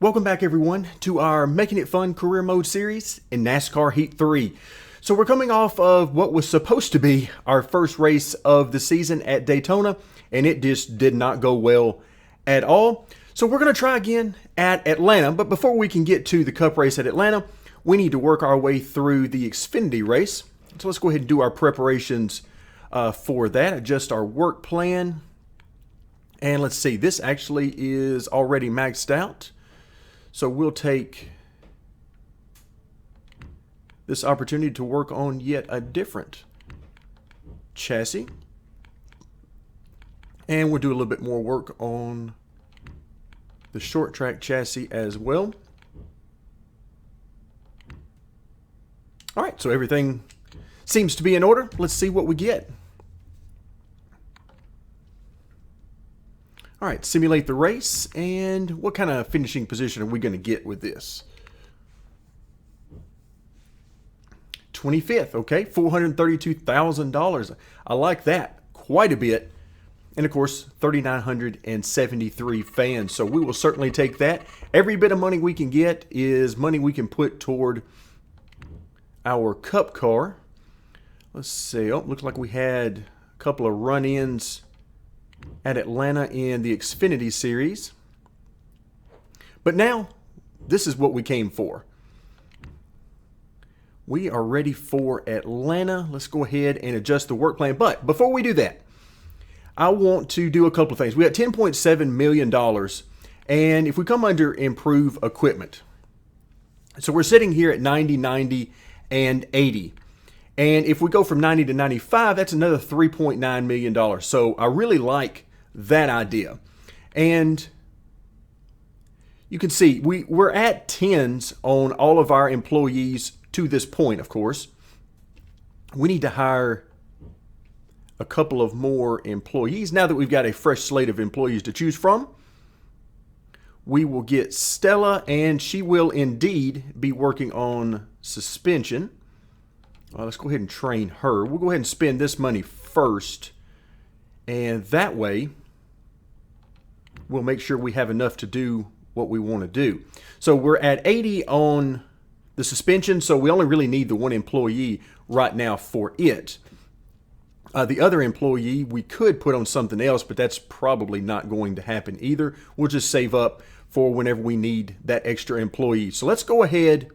Welcome back everyone to our Making It Fun career mode series in NASCAR Heat 3. So we're coming off of what was supposed to be our first race of the season at Daytona, and it just did not go well at all. So we're going to try again at Atlanta, but before we can get to the Cup race at Atlanta, we need to work our way through the Xfinity race. So let's go ahead and do our preparations for that, adjust our work plan. And let's see, this actually is already maxed out. So we'll take this opportunity to work on yet a different chassis. And we'll do a little bit more work on the short track chassis as well. All right, so everything seems to be in order. Let's see what we get. All right, simulate the race, and what kind of finishing position are we going to get with this? 25th, okay, $432,000. I like that quite a bit. And of course, 3,973 fans. So we will certainly take that. Every bit of money we can get is money we can put toward our Cup car. Let's see. Oh, looks like we had a couple of run-ins at Atlanta in the Xfinity series. But now, this is what we came for. We are ready for Atlanta. Let's go ahead and adjust the work plan. But before we do that, I want to do a couple of things. We got $10.7 million. And if we come under improve equipment, so we're sitting here at 90, 90, and 80. And if we go from 90 to 95, that's another $3.9 million. So I really like that idea. And you can see we're at 10s on all of our employees to this point, of course. We need to hire a couple of more employees. Now that we've got a fresh slate of employees to choose from, we will get Stella, and she will indeed be working on suspension. Let's go ahead and train her. We'll go ahead and spend this money first. And that way, we'll make sure we have enough to do what we want to do. So we're at 80 on the suspension, so we only really need the one employee right now for it. The other employee we could put on something else, but that's probably not going to happen either. We'll just save up for whenever we need that extra employee. So let's go ahead.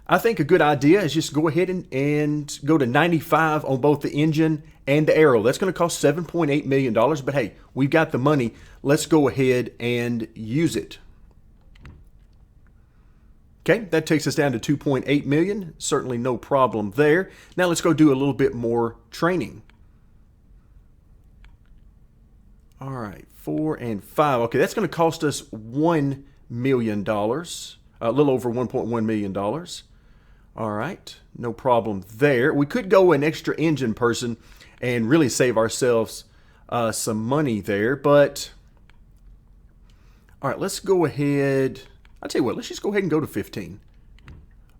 I think a good idea is just go ahead and go to 95 on both the engine and the aero. That's going to cost $7.8 million, but hey, we've got the money. Let's go ahead and use it. Okay, that takes us down to $2.8 million. Certainly no problem there. Now let's go do a little bit more training. All right, 4 and 5. Okay, that's going to cost us $1 million, a little over $1.1 million. All right, no problem there. We could go an extra engine person and really save ourselves some money there, but all right, let's go ahead. I'll tell you what, let's just go ahead and go to 15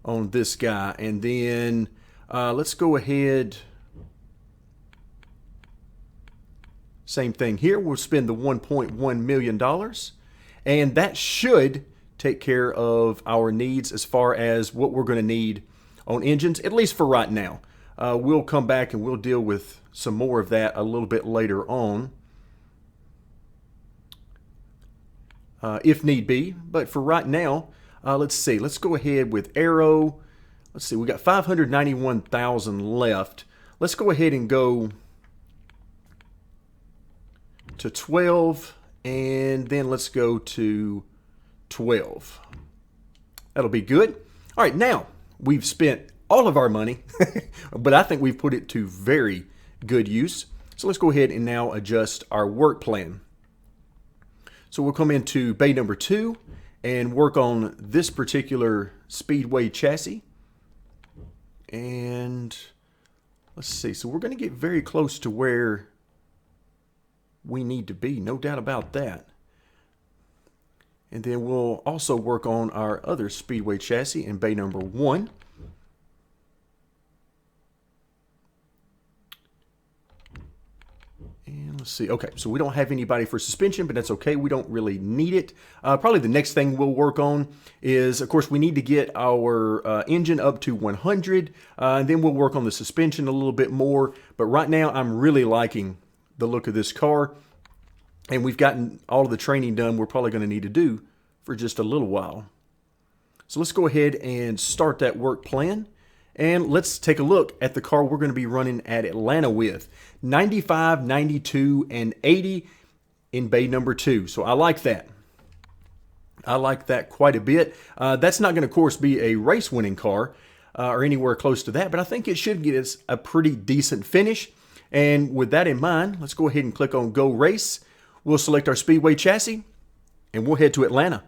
on this guy, and then let's go ahead. Same thing here. We'll spend the $1.1 million, and that should take care of our needs as far as what we're going to need on engines, at least for right now. We'll come back and we'll deal with some more of that a little bit later on, if need be. But for right now, let's see. Let's go ahead with aero. Let's see. We got 591,000 left. Let's go ahead and go to 12, and then let's go to 12. That'll be good. All right, now we've spent all of our money, but I think we've put it to very good use. So let's go ahead and now adjust our work plan. So we'll come into bay number 2 and work on this particular Speedway chassis. And let's see. So we're going to get very close to where we need to be, no doubt about that. And then we'll also work on our other Speedway chassis in bay number 1. And Let's see. Okay, so we don't have anybody for suspension, but that's okay. We don't really need it. Probably the next thing we'll work on is, of course, we need to get our engine up to 100, and then we'll work on the suspension a little bit more. But right now, I'm really liking the look of this car, and we've gotten all of the training done we're probably going to need to do for just a little while. So let's go ahead and start that work plan. And let's take a look at the car we're going to be running at Atlanta with. 95, 92, and 80 in bay number 2. So I like that. I like that quite a bit. That's not going to, of course, be a race-winning car or anywhere close to that, but I think it should get us a pretty decent finish. And with that in mind, let's go ahead and click on Go Race. We'll select our Speedway chassis, and we'll head to Atlanta.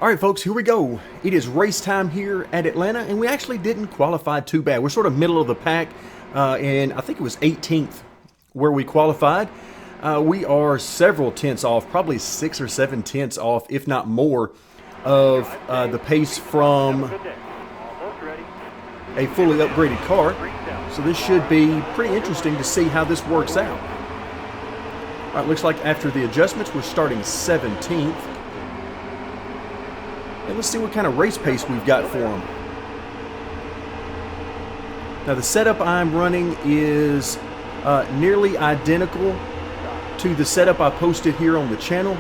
All right, folks, here we go. It is race time here at Atlanta, and we actually didn't qualify too bad. We're sort of middle of the pack, and I think it was 18th where we qualified. We are several tenths off, probably 6 or 7 tenths off, if not more, of the pace from a fully upgraded car. So this should be pretty interesting to see how this works out. All right, looks like after the adjustments, we're starting 17th. And let's see what kind of race pace we've got for them. Now the setup I'm running is nearly identical to the setup I posted here on the channel.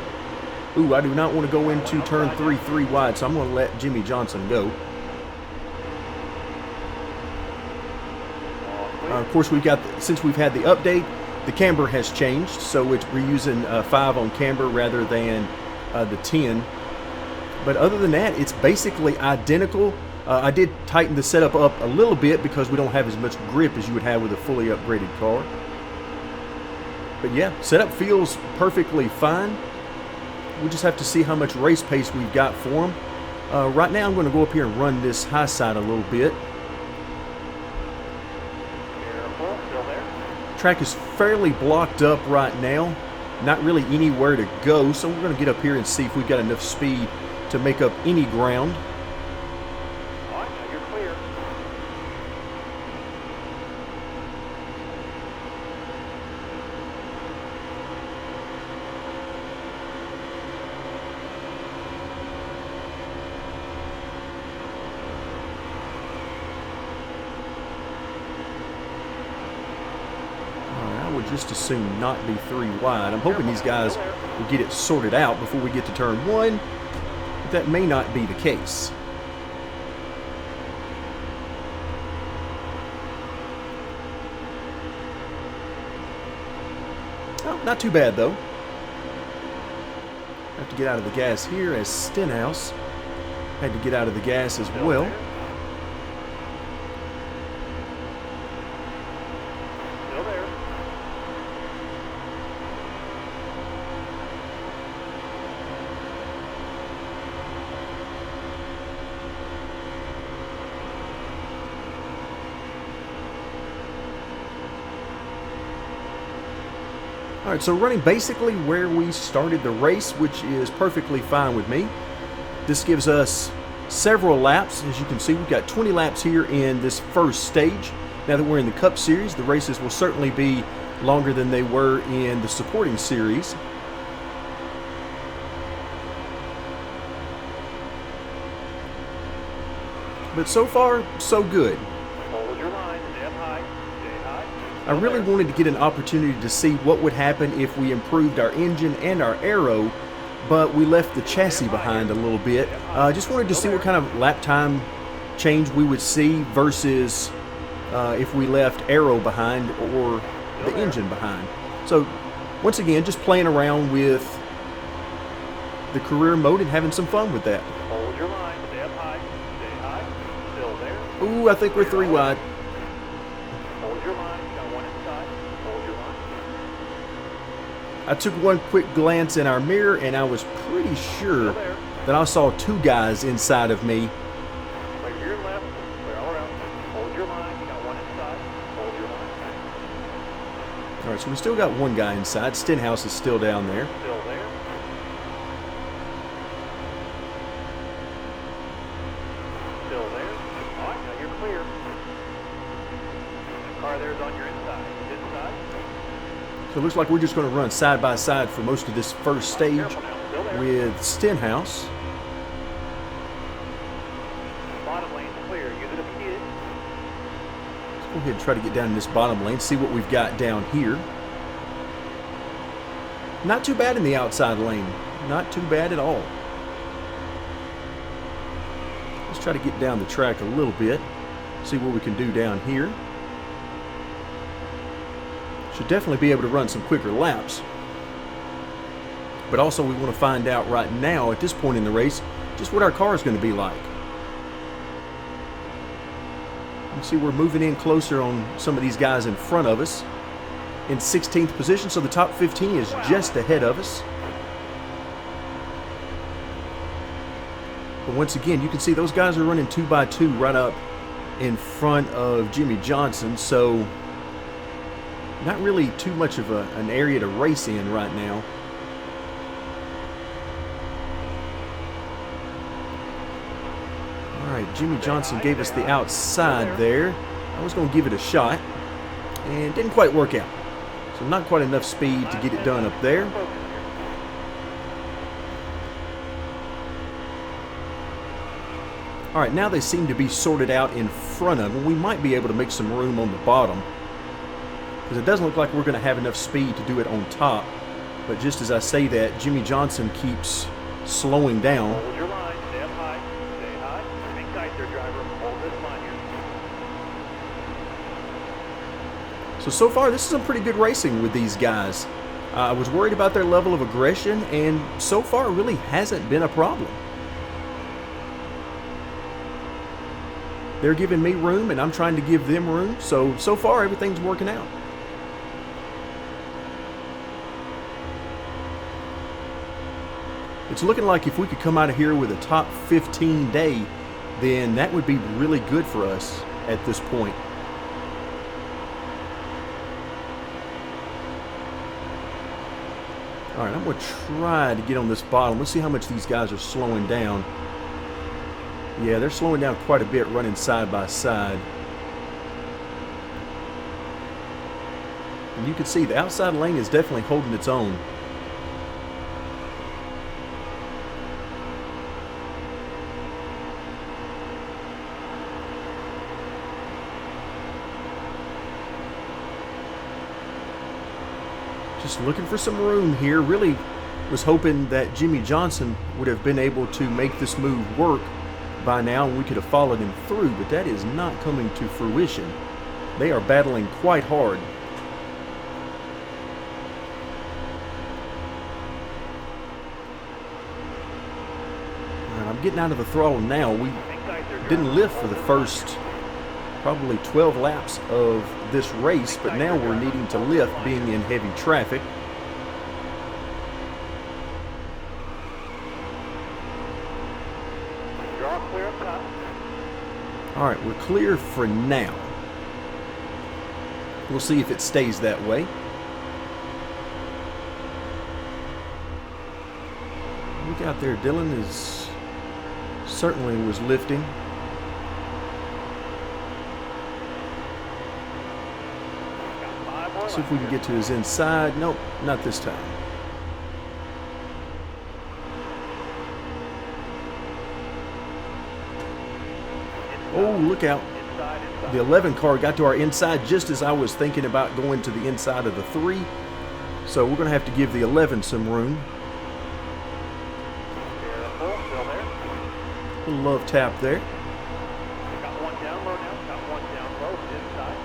Ooh, I do not want to go into turn 3 wide, so I'm going to let Jimmy Johnson go. Of course, since we've had the update, the camber has changed, so we're using 5 on camber rather than the 10. But other than that, it's basically identical. I did tighten the setup up a little bit because we don't have as much grip as you would have with a fully upgraded car. But yeah, setup feels perfectly fine. We'll just have to see how much race pace we've got for them. Right now, I'm going to go up here and run this high side a little bit. Track is fairly blocked up right now. Not really anywhere to go, so we're going to get up here and see if we've got enough speed to make up any ground. All right, now you're clear. I would just as soon not be 3 wide. I'm hoping these guys will get it sorted out before we get to turn 1. But that may not be the case. Oh, not too bad though. Have to get out of the gas here as Stenhouse had to get out of the gas as well. All right, so running basically where we started the race, which is perfectly fine with me. This gives us several laps. As you can see, we've got 20 laps here in this first stage. Now that we're in the Cup Series, the races will certainly be longer than they were in the supporting series. But so far, so good. Hold your line, stay up high, stay high. I really wanted to get an opportunity to see what would happen if we improved our engine and our aero, but we left the chassis behind a little bit. I just wanted to see what kind of lap time change we would see versus if we left aero behind or the engine behind. So once again, just playing around with the career mode and having some fun with that. Hold your line, stay up high, stay high, still there. Ooh, I think we're 3 wide. Hold your line, you got 1 inside, hold your line. I took one quick glance in our mirror and I was pretty sure that I saw 2 guys inside of me. Clear your left, clear all around. Hold your line, you got 1 inside, hold your line. All right, so we still got 1 guy inside. Stenhouse is still down there. Still there. Still there. All right, now you're clear. car there is on your inside. Inside. So it looks like we're just going to run side by side for most of this first stage Careful now. Still there. with Stenhouse. Bottom lane's clear. Use it if you need it. Let's go ahead and try to get down in this bottom lane, see what we've got down here. Not too bad in the outside lane. Not too bad at all. Let's try to get down the track a little bit. See what we can do down here. Should definitely be able to run some quicker laps. But also we want to find out right now at this point in the race just what our car is going to be like. You see we're moving in closer on some of these guys in front of us. In 16th position, so the top 15 is just ahead of us. But once again, you can see those guys are running 2x2 right up in front of Jimmy Johnson, so not really too much of an area to race in right now. All right, Jimmy Johnson gave us the outside there. I was going to give it a shot, and it didn't quite work out. So not quite enough speed to get it done up there. All right, now they seem to be sorted out in front of them. We might be able to make some room on the bottom, because it doesn't look like we're going to have enough speed to do it on top. But just as I say that, Jimmy Johnson keeps slowing down. Hold your line. Stay up high. Stay high. Hang tight there, driver. Hold this line here. So far, this is some pretty good racing with these guys. I was worried about their level of aggression, and so far, it really hasn't been a problem. They're giving me room, and I'm trying to give them room. So far, everything's working out. It's looking like if we could come out of here with a top 15 day, then that would be really good for us at this point. All right, I'm going to try to get on this bottom. Let's see how much these guys are slowing down. Yeah, they're slowing down quite a bit running side by side. And you can see the outside lane is definitely holding its own. Just looking for some room here. Really was hoping that Jimmy Johnson would have been able to make this move work by now and we could have followed him through, but that is not coming to fruition. They are battling quite hard. And I'm getting out of the throttle now. We didn't lift for the first probably 12 laps of this race, but now we're needing to lift being in heavy traffic. All right, we're clear for now. We'll see if it stays that way. Look out there, Dylan is certainly was lifting. See if we can get to his inside. Nope, not this time. Oh, look out. The 11 car got to our inside just as I was thinking about going to the inside of the 3. So we're going to have to give the 11 some room. A little love tap there. Got one down low now. Got one down low inside.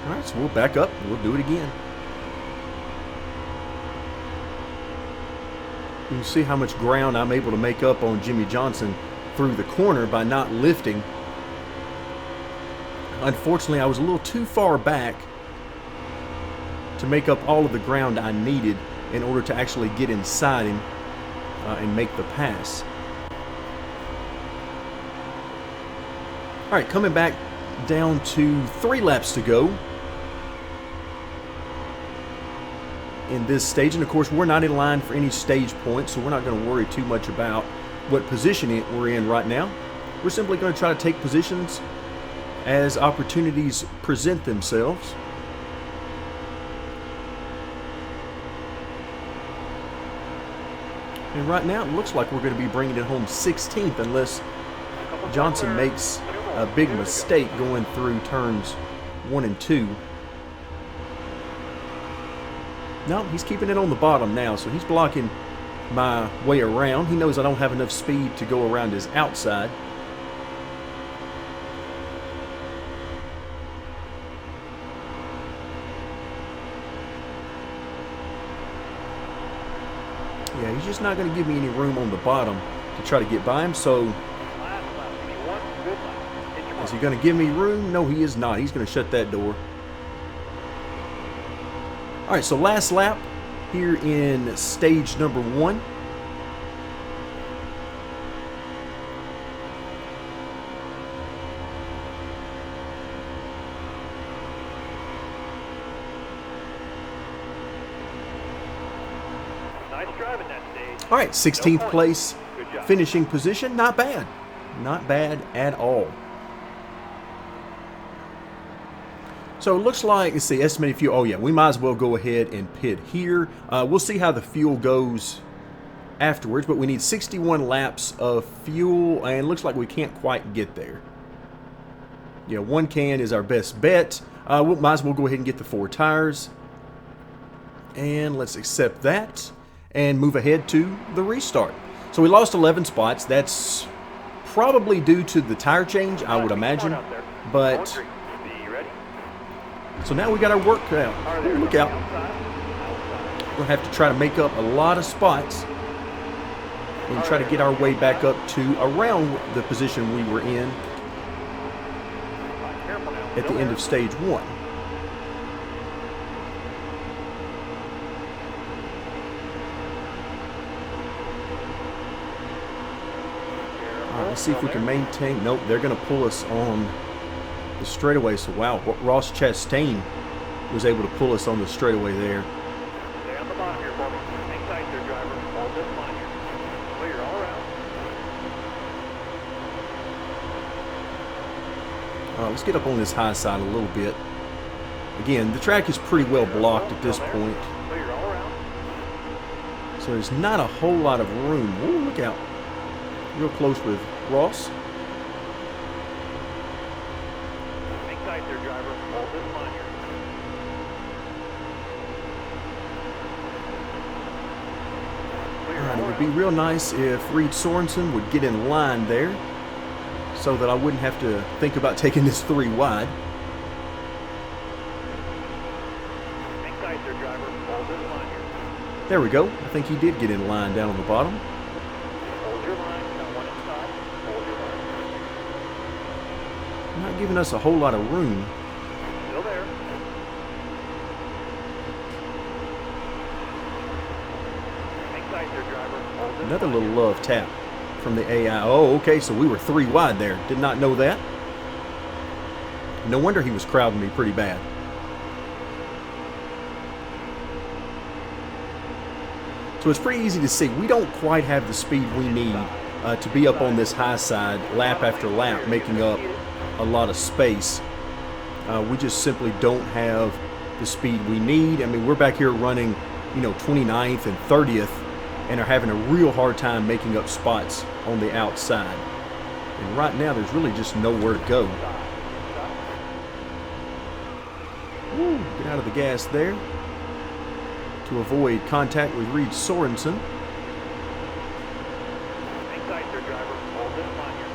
All right, so we'll back up. We'll do it again. You can see how much ground I'm able to make up on Jimmy Johnson through the corner by not lifting. Unfortunately, I was a little too far back to make up all of the ground I needed in order to actually get inside him and make the pass. All right, coming back down to 3 laps to go in this stage, and of course we're not in line for any stage points, so we're not going to worry too much about what position we're in right now. We're simply going to try to take positions as opportunities present themselves. And right now it looks like we're going to be bringing it home 16th unless Johnson makes a big mistake going through turns 1 and 2. No, he's keeping it on the bottom now, so he's blocking my way around. He knows I don't have enough speed to go around his outside. Yeah, he's just not going to give me any room on the bottom to try to get by him, so is he going to give me room? No, he is not. He's going to shut that door. All right, so last lap here in stage number 1. Nice driving that stage. All right, 16th place finishing position. Not bad. Not bad at all. So it looks like, let's see, estimated fuel. Oh yeah, we might as well go ahead and pit here. We'll see how the fuel goes afterwards, but we need 61 laps of fuel, and it looks like we can't quite get there. Yeah, 1 can is our best bet. We might as well go ahead and get the 4 tires. And let's accept that and move ahead to the restart. So we lost 11 spots. That's probably due to the tire change, I would imagine. But so now we got our work cut out. Ooh, look out. We'll have to try to make up a lot of spots and try to get our way back up to around the position we were in at the end of stage 1. All right, let's see if we can maintain. Nope, they're going to pull us on the straightaway. So wow, Ross Chastain was able to pull us on the straightaway there. Stay on the bottom here for me. Hang tight there, driver. Hold this line here. Clear all around. All right, let's get up on this high side a little bit. Again, the track is pretty well blocked at this point, Clear all around. so there's not a whole lot of room. Ooh, look out. Real close with Ross. Tight there, driver. Hold this line here. All right, it would be real nice if Reed Sorensen would get in line there so that I wouldn't have to think about taking this 3 wide. Hang tight there, driver. Hold this line here. There we go. I think he did get in line down on the bottom. Hold your line. Got 1 inside. Hold your line. Not giving us a whole lot of room. Still there. Hang tight there, driver. Hold this Another line little here. love tap from the AI. Oh, okay, so we were 3 wide there. Did not know that. No wonder he was crowding me pretty bad. So it's pretty easy to see. We don't quite have the speed we need to be up on this high side lap after lap, making up a lot of space. We just simply don't have the speed we need. I mean, we're back here running, 29th and 30th, and are having a real hard time making up spots on the outside. And right now, there's really just nowhere to go. Woo, get out of the gas there to avoid contact with Reed Sorensen. Hang tight there, driver. Hold this line here.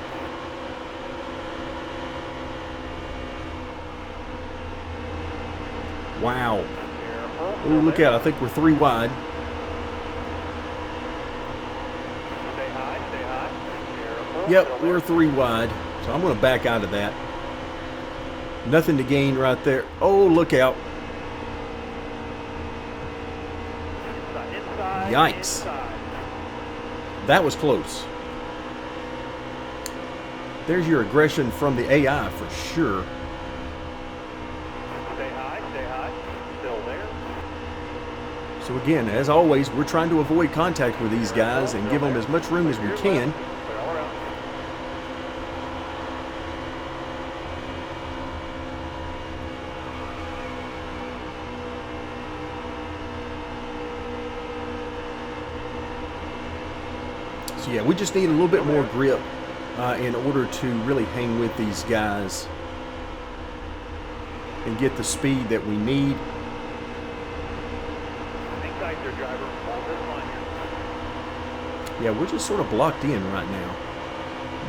Wow. Careful. Oh, look out. I think we're 3 wide. Stay high. Stay high. Careful. Yep, Still we're there. 3 wide. So I'm going to back out of that. Nothing to gain right there. Oh, look out. Inside. Yikes. Inside. That was close. There's your aggression from the AI for sure. Stay high. Stay high. Still there. So again, as always, we're trying to avoid contact with these guys and give them as much room as we can. Clear all around. So yeah, we just need a little bit more grip in order to really hang with these guys and get the speed that we need. Yeah, we're just sort of blocked in right now.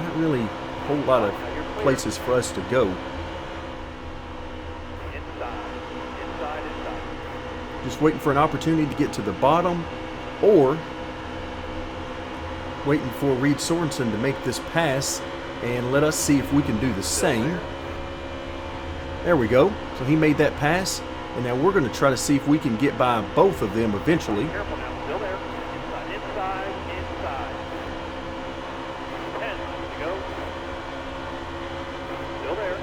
Not really a whole lot of places for us to go. Just waiting for an opportunity to get to the bottom, or waiting for Reed Sorensen to make this pass and let us see if we can do the same. There we go. So he made that pass, and now we're going to try to see if we can get by both of them eventually. Careful now, still there. Inside. 10 to go. Still there.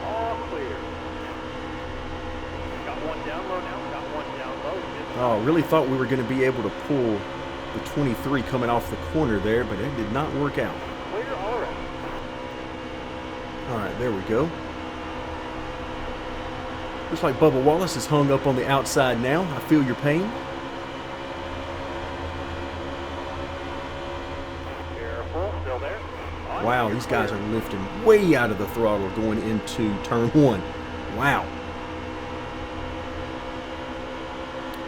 All clear. Got one down low now, got one down low. Oh, really thought we were going to be able to pull the 23 coming off the corner there, but it did not work out. Clear all around. All right, there we go. Looks like Bubba Wallace is hung up on the outside now. I feel your pain. Careful, still there. Wow, these guys are lifting way out of the throttle going into turn one. Wow.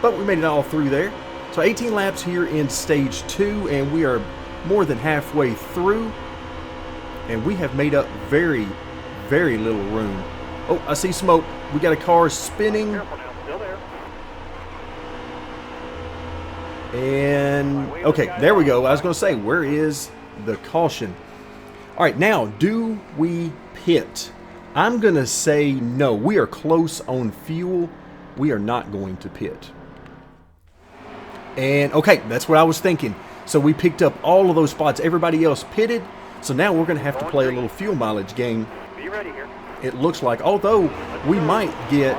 But we made it all through there. So 18 laps here in stage 2, and we are more than halfway through. And we have made up very, very little room. Oh, I see smoke. We got a car spinning. Careful now, still there. And, okay, there we go. I was going to say, where is the caution? All right, now, do we pit? I'm going to say no. We are close on fuel. We are not going to pit. And, okay, that's what I was thinking. So we picked up all of those spots. Everybody else pitted. So now we're going to have to play a little fuel mileage game. Be ready here. It looks like, although we might get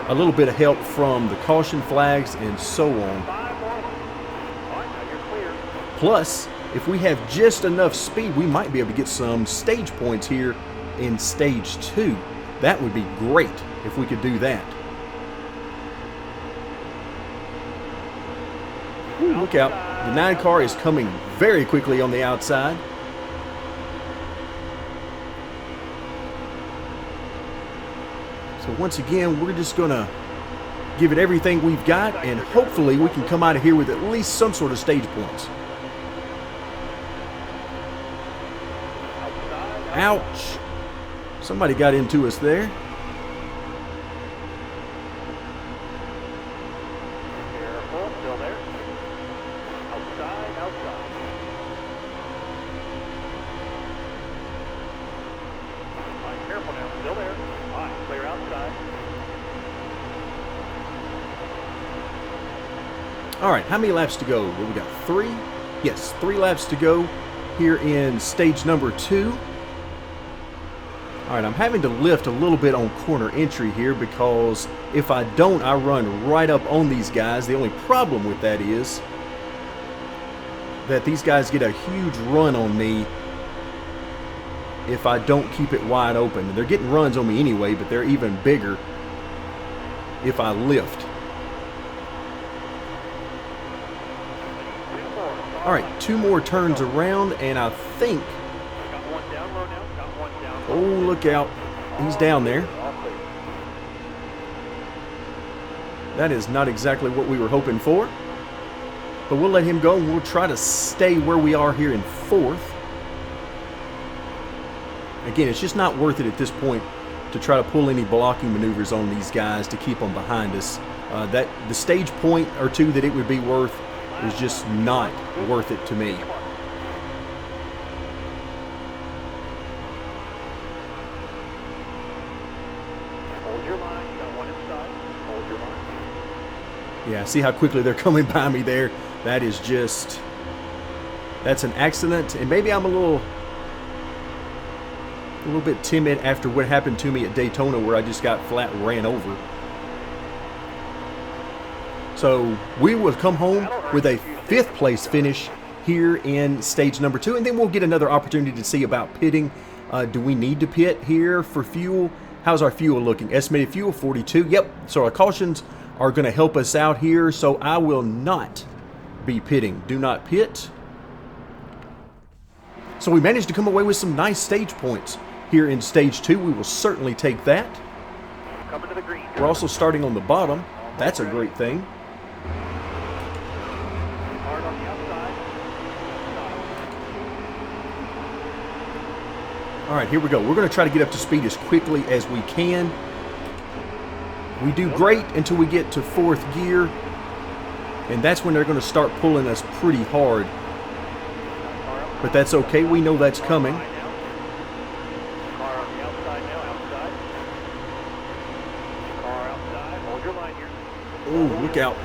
a little bit of help from the caution flags and so on. 5 more. All right, now you're clear. Plus, if we have just enough speed, we might be able to get some stage points here in stage 2. That would be great if we could do that. Ooh, look out. The 9 car is coming very quickly on the outside. So once again, we're just going to give it everything we've got, and hopefully we can come out of here with at least some sort of stage points. Ouch. Somebody got into us there. Careful, still there. Outside. All right, careful now, still there. All right, clear outside. All right, how many laps to go? Well, we got 3. Yes, 3 laps to go here in stage number 2. All right, I'm having to lift a little bit on corner entry here because if I don't, I run right up on these guys. The only problem with that is that these guys get a huge run on me if I don't keep it wide open. They're getting runs on me anyway, but they're even bigger if I lift. All right, 2 more turns around, and I think... Got one down low now, got one down Oh, low. look out. He's down there. All clear. That is not exactly what we were hoping for. But we'll let him go, and we'll try to stay where we are here in 4th. Again, it's just not worth it at this point to try to pull any blocking maneuvers on these guys to keep them behind us. The stage point or 2 that it would be worth is just not worth it to me. Hold your line, you got one inside. Hold your line. Yeah, see how quickly they're coming by me there? That is just... That's an accident, and maybe I'm a little bit timid after what happened to me at Daytona where I just got flat ran over. So we will come home with a 5th place finish here in stage number 2, and then we'll get another opportunity to see about pitting. Do we need to pit here for fuel? How's our fuel looking? Estimated fuel 42. Yep. So our cautions are going to help us out here, so I will not be pitting. Do not pit. So we managed to come away with some nice stage points here in stage 2. We will certainly take that. Coming to the green. We're also starting on the bottom. That's a great thing. Hard on the outside. All right, here we go. We're going to try to get up to speed as quickly as we can. We do great until we get to 4th gear, and that's when they're going to start pulling us pretty hard. But that's okay. We know that's coming. Car on the outside now, outside. Car outside. Hold your line here. Oh, look out.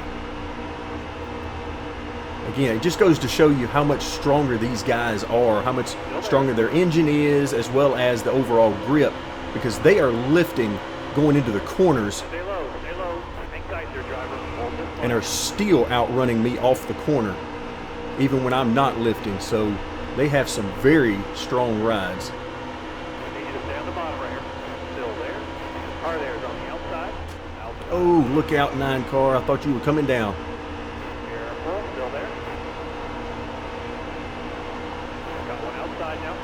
Again, it just goes to show you how much stronger these guys are, how much stronger their engine is, as well as the overall grip, because they are lifting going into the corners Stay low, stay low. Think tight there, driver. Hold this and are still outrunning me off the corner, even when I'm not lifting. So they have some very strong rides. I need you to stay on the bottom right here. Still there. Car there is on the outside. Outside. Oh, look out, 9 car. I thought you were coming down. Careful. Still there. Got one outside now.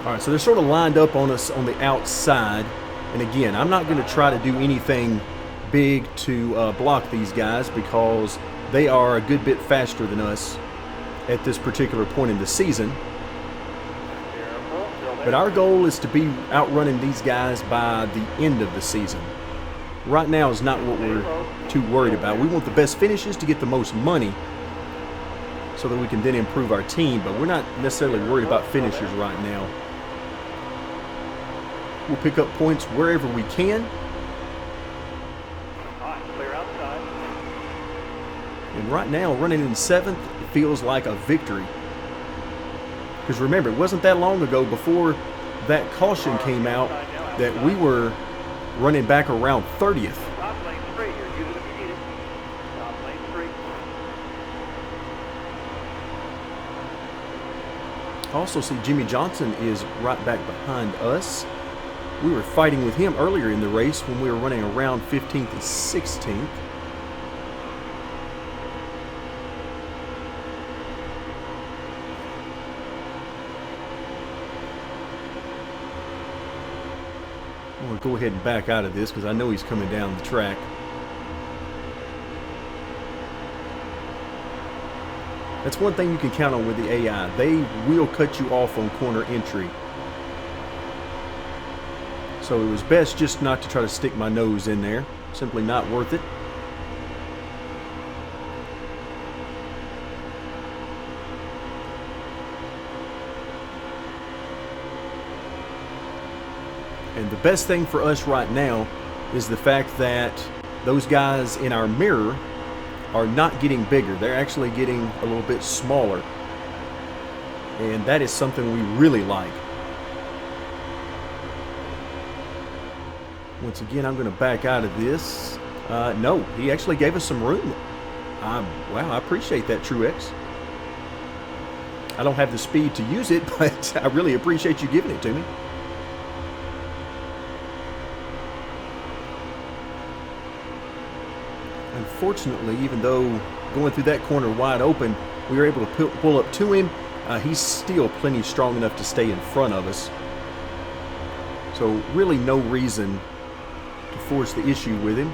All right, so they're sort of lined up on us on the outside. And again, I'm not going to try to do anything big to block these guys because they are a good bit faster than us at this particular point in the season. Careful. Still there. But our goal is to be outrunning these guys by the end of the season. Right now is not what we're too worried about. We want the best finishes to get the most money so that we can then improve our team, but we're not necessarily worried about finishes right now. We'll pick up points wherever we can. Hot. Clear outside. And right now, running in 7th feels like a victory. Because remember, it wasn't that long ago before that caution came out that we were running back around 30th. Top lane straight here. Use it if you need it. Top lane straight. I also see Jimmy Johnson is right back behind us. We were fighting with him earlier in the race when we were running around 15th and 16th. I'm going to go ahead and back out of this because I know he's coming down the track. That's one thing you can count on with the AI. They will cut you off on corner entry. So it was best just not to try to stick my nose in there. Simply not worth it. And the best thing for us right now is the fact that those guys in our mirror are not getting bigger. They're actually getting a little bit smaller. And that is something we really like. Once again, I'm going to back out of this. No, he actually gave us some room. Wow, I appreciate that, Truex. I don't have the speed to use it, but I really appreciate you giving it to me. Unfortunately, even though going through that corner wide open, we were able to pull up to him, he's still plenty strong enough to stay in front of us. So really no reason to force the issue with him.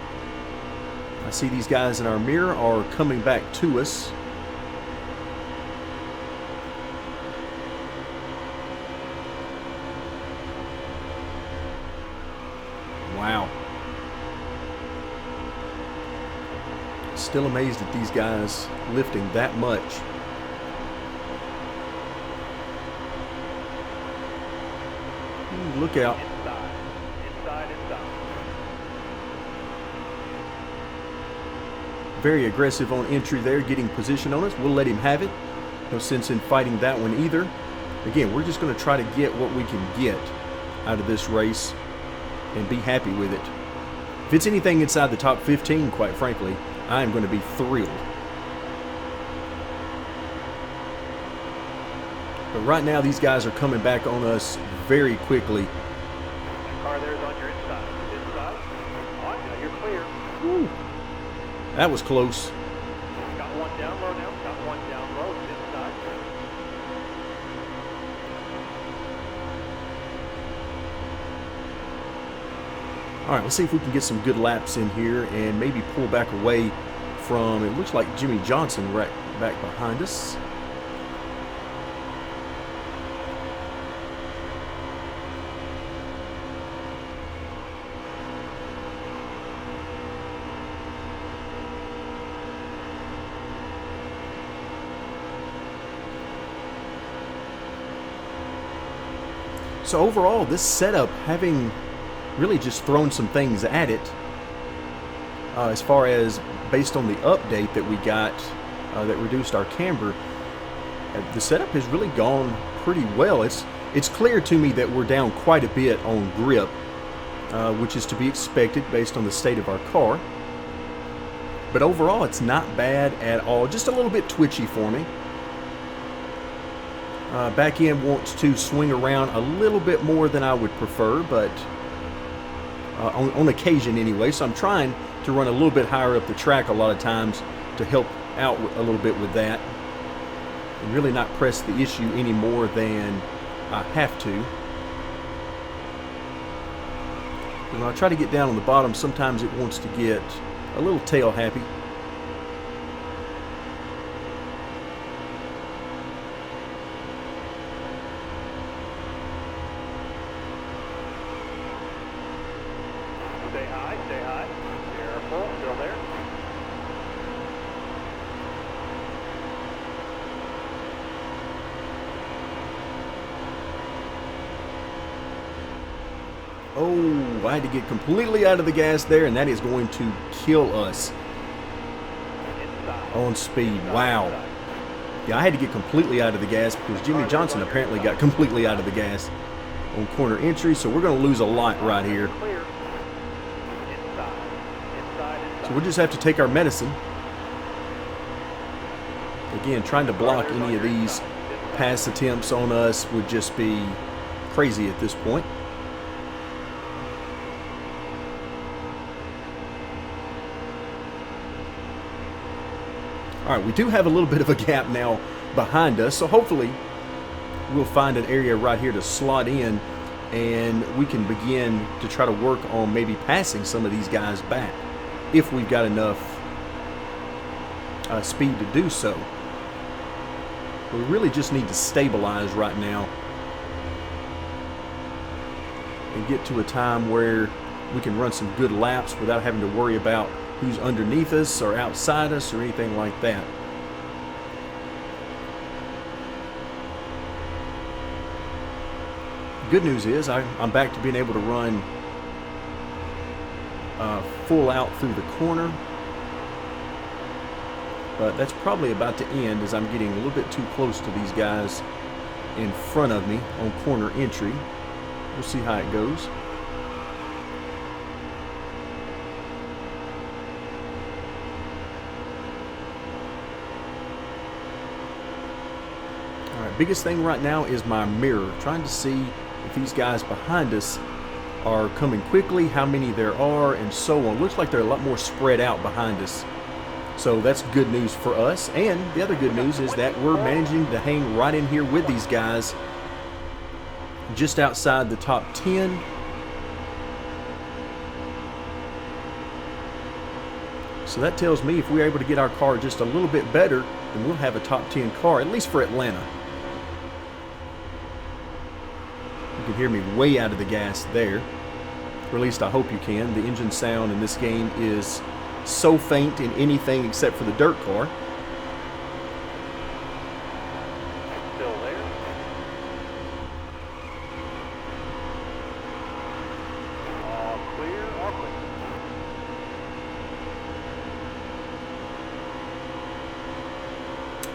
I see these guys in our mirror are coming back to us. Wow. Still amazed at these guys lifting that much. Ooh, look out. Inside. Very aggressive on entry there, getting position on us. We'll let him have it. No sense in fighting that one either. Again, we're just going to try to get what we can get out of this race and be happy with it. If it's anything inside the top 15, quite frankly, I am going to be thrilled. But right now, these guys are coming back on us very quickly. That car there is on your inside. Inside. On, now you're clear. Woo. That was close. Got one down low now. Got one down low. Inside. All right, let's see if we can get some good laps in here and maybe pull back away from, it looks like Jimmy Johnson right back behind us. So overall, this setup, having really just thrown some things at it, as far as based on the update that we got that reduced our camber, the setup has really gone pretty well. It's clear to me that we're down quite a bit on grip, which is to be expected based on the state of our car. But overall, it's not bad at all. Just a little bit twitchy for me. Back end wants to swing around a little bit more than I would prefer, but on occasion anyway. So I'm trying to run a little bit higher up the track a lot of times to help out a little bit with that, and really not press the issue any more than I have to. When I try to get down on the bottom, sometimes it wants to get a little tail happy. Stay high, stay high. Careful, still there. Oh, I had to get completely out of the gas there, and that is going to kill us Inside. on speed. Inside, Wow. inside. Yeah, I had to get completely out of the gas because Jimmy Johnson apparently got completely out of the gas on corner entry, so we're going to lose a lot right here. Clear. Inside. Inside, inside. So we'll just have to take our medicine. Again, trying to block any of these pass attempts on us would just be crazy at this point. All right, we do have a little bit of a gap now behind us, so hopefully we'll find an area right here to slot in, and we can begin to try to work on maybe passing some of these guys back if we've got enough speed to do so. We really just need to stabilize right now and get to a time where we can run some good laps without having to worry about who's underneath us or outside us or anything like that. Good news is I'm back to being able to run full out through the corner, but that's probably about to end as I'm getting a little bit too close to these guys in front of me on corner entry. We'll see how it goes. Biggest thing right now is my mirror, trying to see if these guys behind us are coming quickly, how many there are, and so on. Looks like they're a lot more spread out behind us, so that's good news for us. And the other good news is that we're managing to hang right in here with these guys, just outside the top 10. So that tells me if we're able to get our car just a little bit better, then we'll have a top 10 car, at least for Atlanta. You can hear me way out of the gas there, or at least I hope you can. The engine sound in this game is so faint in anything except for the dirt car. Still there. All clear, all clear.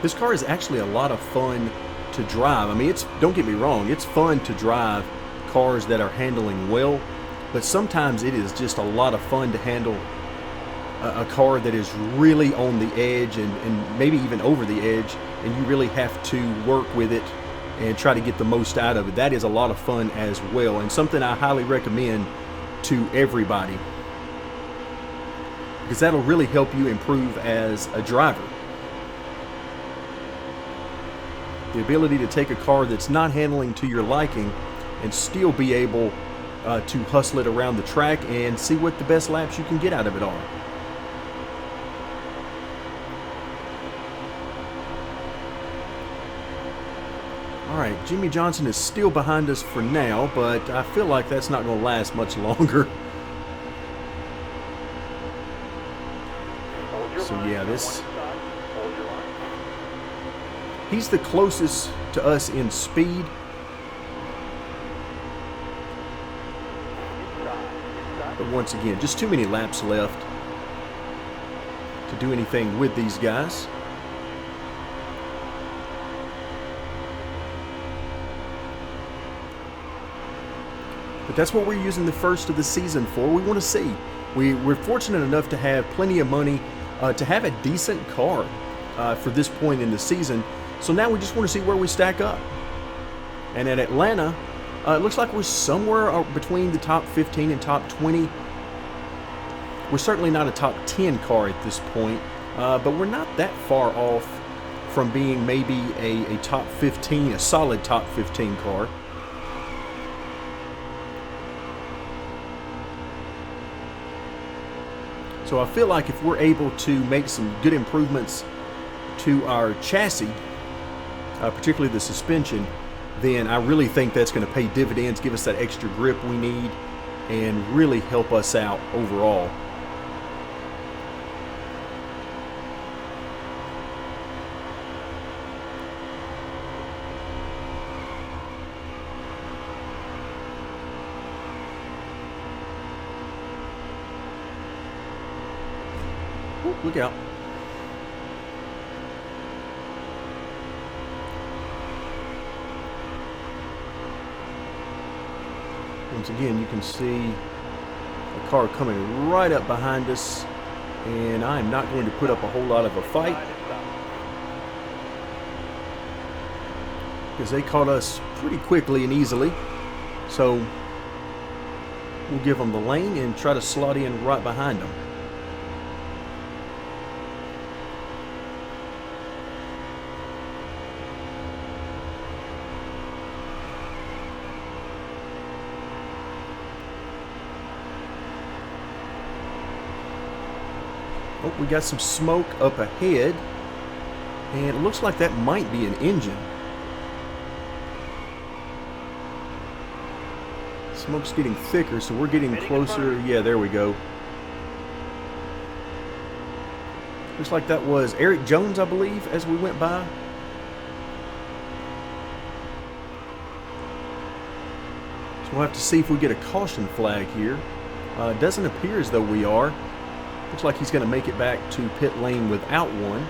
This car is actually a lot of fun to drive. I mean, don't get me wrong, it's fun to drive cars that are handling well, but sometimes it is just a lot of fun to handle a car that is really on the edge and maybe even over the edge, and you really have to work with it and try to get the most out of it. That is a lot of fun as well, and something I highly recommend to everybody. because that'll really help you improve as a driver. The ability to take a car that's not handling to your liking and still be able to hustle it around the track and see what the best laps you can get out of it are. Alright, Jimmy Johnson is still behind us for now, but I feel like that's not going to last much longer. So yeah, he's the closest to us in speed. But once again, just too many laps left to do anything with these guys. But that's what we're using the first of the season for. We want to see. We're fortunate enough to have plenty of money to have a decent car for this point in the season. So now we just want to see where we stack up. And at Atlanta, it looks like we're somewhere between the top 15 and top 20. We're certainly not a top 10 car at this point, but we're not that far off from being maybe a top 15, a solid top 15 car. So I feel like if we're able to make some good improvements to our chassis, particularly the suspension, then I really think that's going to pay dividends, give us that extra grip we need, and really help us out overall. Ooh, look out. Once again, you can see a car coming right up behind us, and I'm not going to put up a whole lot of a fight because they caught us pretty quickly and easily. So we'll give them the lane and try to slot in right behind them. Oh, we got some smoke up ahead, and it looks like that might be an engine. Smoke's getting thicker, so we're getting closer. Yeah, there we go. Looks like that was Eric Jones, I believe, as we went by. So we'll have to see if we get a caution flag here. It doesn't appear as though we are. Looks like he's going to make it back to pit lane without one.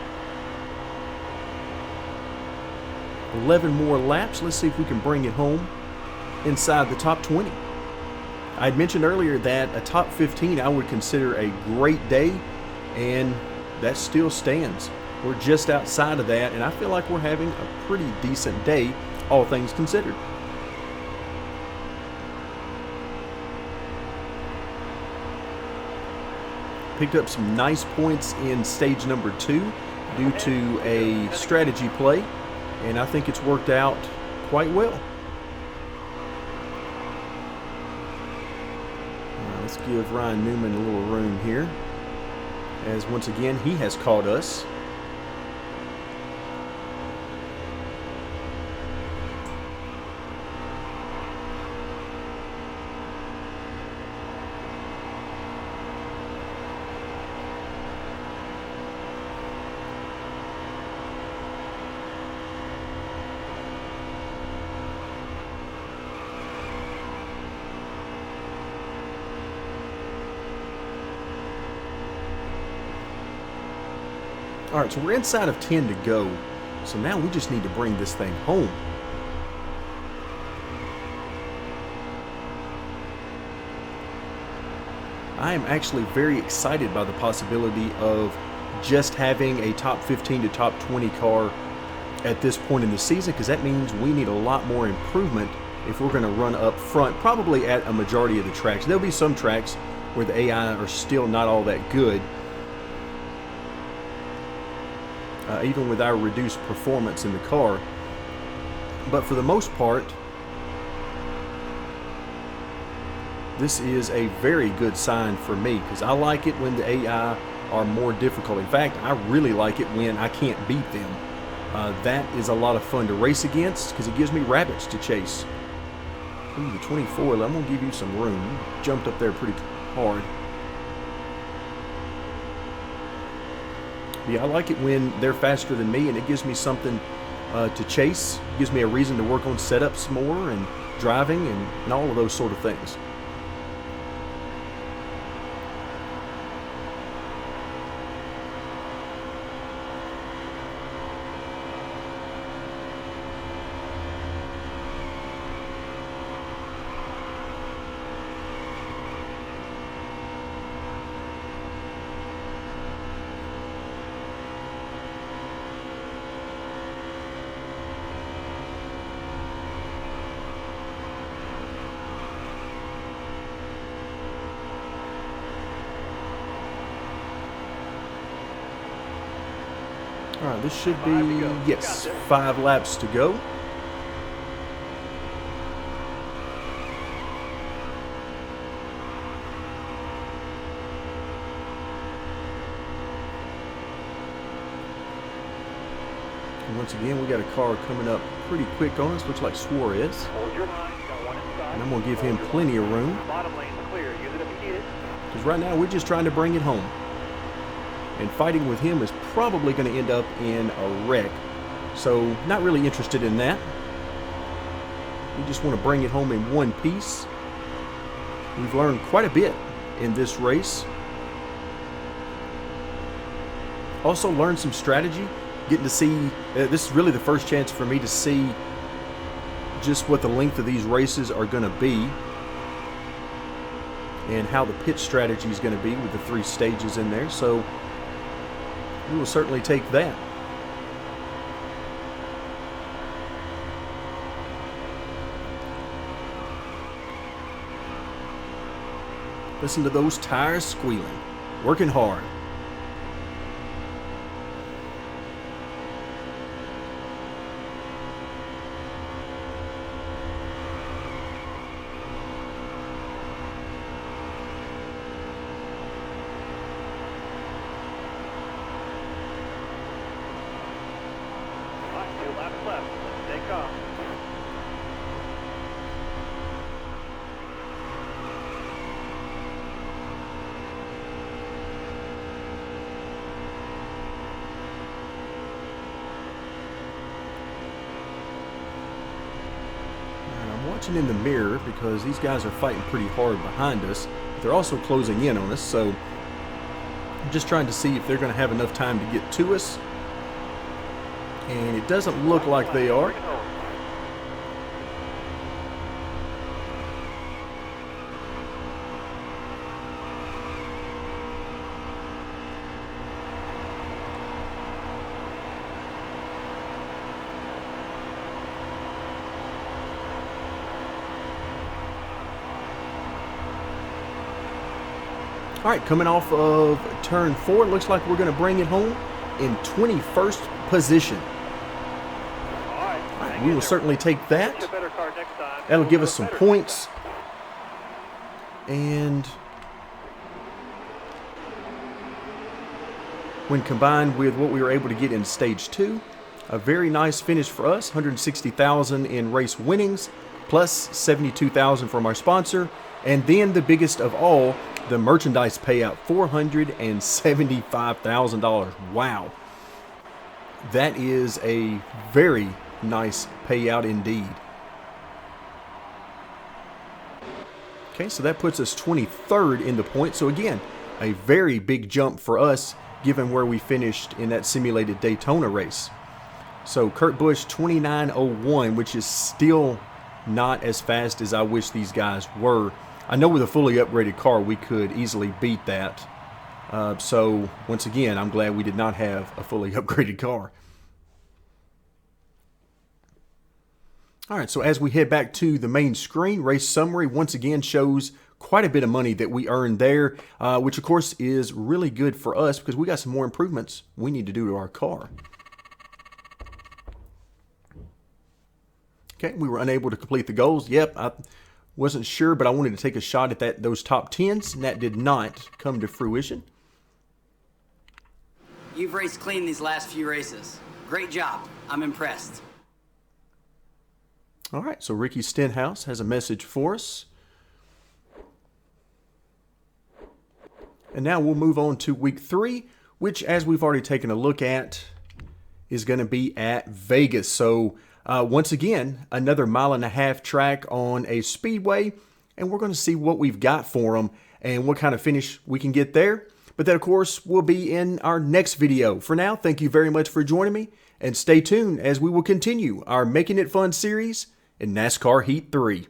11 more laps. Let's see if we can bring it home inside the top 20. I had mentioned earlier that a top 15 I would consider a great day, and that still stands. We're just outside of that, and I feel like we're having a pretty decent day, all things considered. Picked up some nice points in stage number 2 due to a strategy play, and I think it's worked out quite well. Let's give Ryan Newman a little room here, as once again he has caught us. All right, so we're inside of 10 to go. So now we just need to bring this thing home. I am actually very excited by the possibility of just having a top 15 to top 20 car at this point in the season, because that means we need a lot more improvement if we're going to run up front, probably at a majority of the tracks. There'll be some tracks where the AI are still not all that good, even with our reduced performance in the car. But for the most part, this is a very good sign for me, because I like it when the AI are more difficult. In fact, I really like it when I can't beat them. That is a lot of fun to race against, because it gives me rabbits to chase. Ooh, the 24, I'm going to give you some room. You jumped up there pretty hard. Yeah, I like it when they're faster than me, and it gives me something to chase. It gives me a reason to work on setups more and driving and all of those sort of things. All right, this should be, yes, 5 laps to go. And once again, we got a car coming up pretty quick on us, looks like Suarez. Hold your line, you got one inside. And I'm going to give him plenty of room, Bottom lane's clear, use it if you need it. because right now we're just trying to bring it home. And fighting with him is probably going to end up in a wreck. So, not really interested in that. We just want to bring it home in one piece. We've learned quite a bit in this race. Also learned some strategy. Getting to see, this is really the first chance for me to see just what the length of these races are going to be. And how the pit strategy is going to be with the 3 stages in there. So, we will certainly take that. Listen to those tires squealing. Working hard. Left. Stay calm. And I'm watching in the mirror because these guys are fighting pretty hard behind us. But they're also closing in on us, so I'm just trying to see if they're going to have enough time to get to us. And it doesn't look like they are. All right, coming off of turn 4, it looks like we're going to bring it home in 21st position. We will certainly take that. That'll give us some points. And when combined with what we were able to get in stage 2, a very nice finish for us. 160,000 in race winnings, plus 72,000 from our sponsor. And then the biggest of all, the merchandise payout, $475,000. Wow. That is a very nice payout indeed. Okay, so that puts us 23rd in the points. So again, a very big jump for us given where we finished in that simulated Daytona race. So Kurt Busch 29:01, which is still not as fast as I wish these guys were. I know with a fully upgraded car we could easily beat that. So once again, I'm glad we did not have a fully upgraded car. All right, so as we head back to the main screen, race summary once again shows quite a bit of money that we earned there, which of course is really good for us because we got some more improvements we need to do to our car. Okay, we were unable to complete the goals. Yep, I wasn't sure, but I wanted to take a shot at those top 10s, and that did not come to fruition. You've raced clean these last few races. Great job. I'm impressed. All right, so Ricky Stenhouse has a message for us. And now we'll move on to week 3, which, as we've already taken a look at, is going to be at Vegas. So once again, another 1.5 mile track on a speedway, and we're going to see what we've got for them and what kind of finish we can get there. But that, of course, will be in our next video. For now, thank you very much for joining me, and stay tuned as we will continue our Making It Fun series in NASCAR Heat 3.